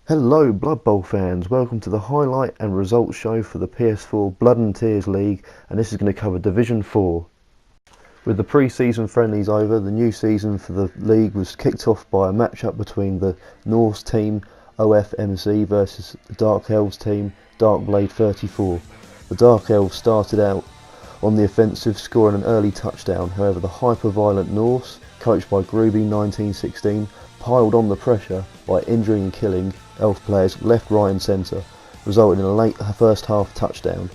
Hello Blood Bowl fans, welcome to the highlight and results show for the PS4 Blood and Tears League, and this is going to cover Division 4. With the pre-season friendlies over, the new season for the league was kicked off by a match-up between the Norse team OFMC versus the Dark Elves team Darkblade 34. The Dark Elves started out on the offensive, scoring an early touchdown. However, the hyper-violent Norse, coached by Groovy 1916, piled on the pressure by injuring and killing Elf players left, right and centre, resulting in a late first half touchdown.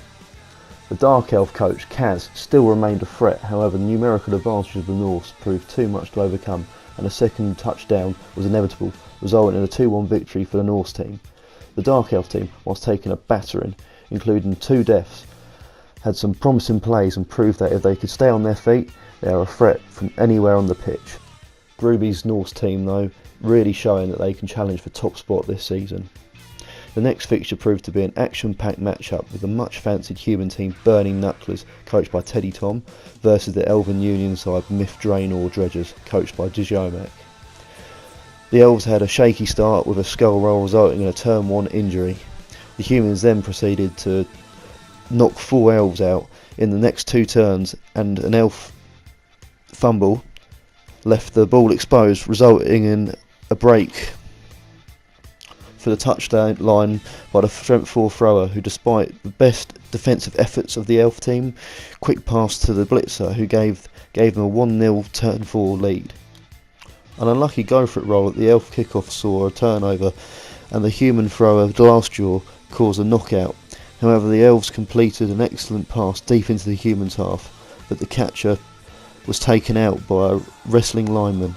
The Dark Elf coach, Kaz, still remained a threat. However, the numerical advantage of the Norse proved too much to overcome, and a second touchdown was inevitable, resulting in a 2-1 victory for the Norse team. The Dark Elf team, whilst taking a battering, including 2 deaths, had some promising plays and proved that if they could stay on their feet, they are a threat from anywhere on the pitch. Groovy's Norse team, though, really showing that they can challenge for top spot this season. The next fixture proved to be an action-packed match-up with the much-fancied human team Burning Knucklers, coached by Teddy Tom, versus the Elven Union side Myth Draenor Dredgers, coached by Djomak. The Elves had a shaky start with a skull roll resulting in a turn 1 injury. The humans then proceeded to knock 4 elves out in the next 2 turns, and an elf fumble left the ball exposed, resulting in a break for the touchdown line by the strength 4 thrower, who, despite the best defensive efforts of the elf team, quick pass to the blitzer, who gave them a 1-0 turn 4 lead. An unlucky go-for-it roll at the elf kickoff saw a turnover, and the human thrower Glassjaw caused a knockout. However, the elves completed an excellent pass deep into the humans' half, but the catcher was taken out by a wrestling lineman.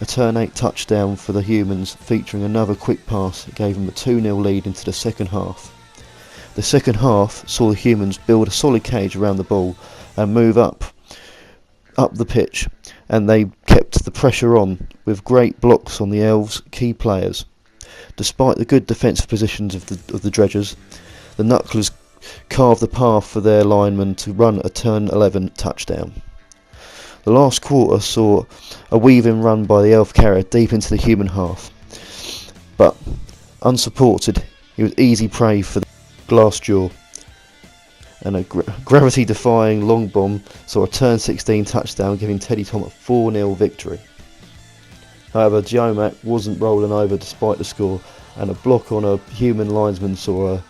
A turn 8 touchdown for the humans, featuring another quick pass, gave them a 2-0 lead into the second half. The second half saw the humans build a solid cage around the ball and move up the pitch, and they kept the pressure on with great blocks on the elves' key players. Despite the good defensive positions of the Dredgers, the Knucklers carved the path for their linemen to run a turn 11 touchdown. The last quarter saw a weaving run by the elf carrier deep into the human half, but unsupported, he was easy prey for the Glassjaw, and a gravity-defying long bomb saw a turn 16 touchdown, giving Teddy Tom a 4-0 victory. However, Djomak wasn't rolling over despite the score, and a block on a human linesman saw an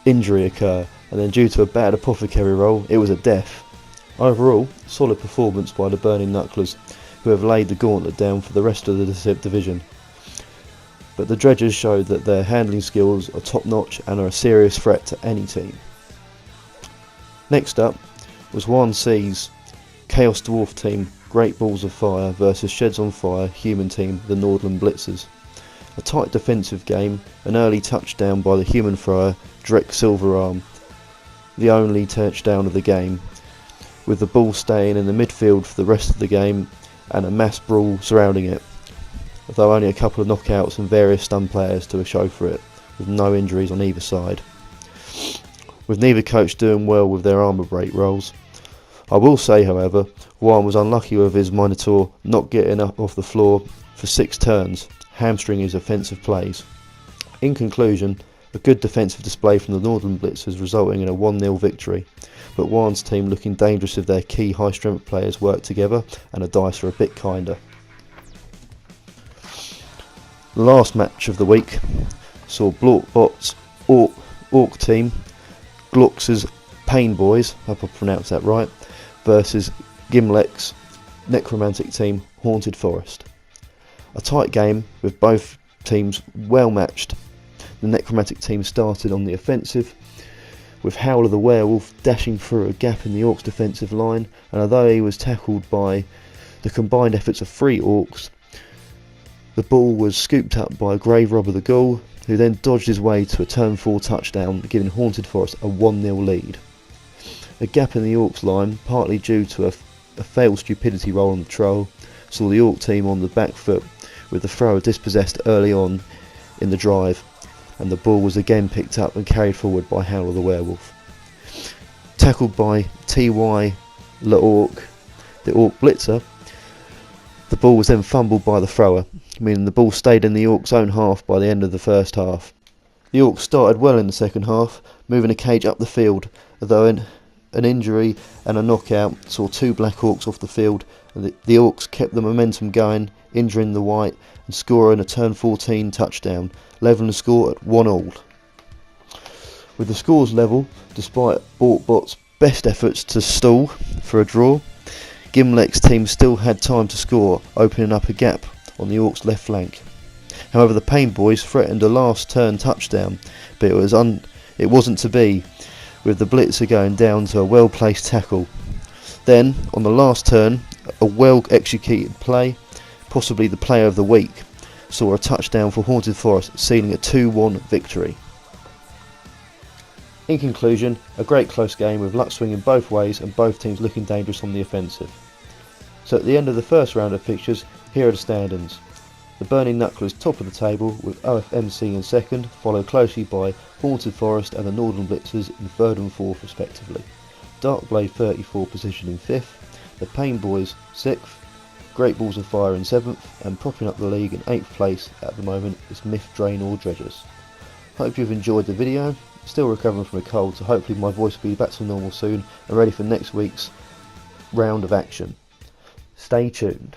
injury occur, and then due to a bad apothecary roll, it was a death. Overall, solid performance by the Burning Knucklers, who have laid the gauntlet down for the rest of the division. But the Dredgers showed that their handling skills are top notch and are a serious threat to any team. Next up was 1C's Chaos Dwarf team Great Balls of Fire versus Sheds on Fire human team the Nordland Blitzers. A tight defensive game, an early touchdown by the human thrower Drek Silverarm, the only touchdown of the game, with the ball staying in the midfield for the rest of the game and a mass brawl surrounding it, although only a couple of knockouts and various stun players to show for it, with no injuries on either side. With neither coach doing well with their armour break rolls. I will say, however, Warren was unlucky with his Minotaur not getting up off the floor for 6 turns, hamstringing his offensive plays. In conclusion, a good defensive display from the Northern Blitzers resulting in a 1-0 victory, but Warren's team looking dangerous if their key high-strength players work together and the dice are a bit kinder. The last match of the week saw Blorkbot's Orc team, Glox's Pain Boys, I hope I pronounced that right, versus Gimlek's Necromantic team, Haunted Forest. A tight game with both teams well matched. The Necromantic team started on the offensive, with Howler the Werewolf dashing through a gap in the Orcs' defensive line, and although he was tackled by the combined efforts of 3 Orcs, the ball was scooped up by Grave Robber the Ghoul, who then dodged his way to a turn 4 touchdown, giving Haunted Forest a 1-0 lead. A gap in the Orcs' line, partly due to a failed stupidity roll on the troll, saw the Orc team on the back foot, with the thrower dispossessed early on in the drive, and the ball was again picked up and carried forward by Howler the Werewolf. Tackled by T.Y. Le Orc, the Orc Blitzer, the ball was then fumbled by the thrower, meaning the ball stayed in the Orcs' own half by the end of the first half. The Orcs started well in the second half, moving a cage up the field, although an injury and a knockout saw 2 Black Orcs off the field, and the Orcs kept the momentum going, injuring the White and scoring a turn 14 touchdown, levelling the score at 1-1. With the scores level, despite Borkbot's best efforts to stall for a draw, Gimleck's team still had time to score, opening up a gap on the Orcs' left flank. However, the Payne boys threatened a last turn touchdown, but it wasn't to be, with the blitzer going down to a well placed tackle. Then, on the last turn, a well executed play, possibly the player of the week, saw a touchdown for Haunted Forest, sealing a 2-1 victory. In conclusion, a great close game with luck swinging both ways and both teams looking dangerous on the offensive. So at the end of the first round of fixtures, here are the standings. The Burning Knucklers top of the table with OFMC in second, followed closely by Haunted Forest and the Northern Blitzers in third and fourth respectively. Darkblade 34 position in fifth, the Payne Boys 6th, Great Balls of Fire in 7th, and propping up the league in 8th place at the moment is Myth Draenor Dredgers. Hope you've enjoyed the video. Still recovering from a cold, so hopefully my voice will be back to normal soon and ready for next week's round of action. Stay tuned.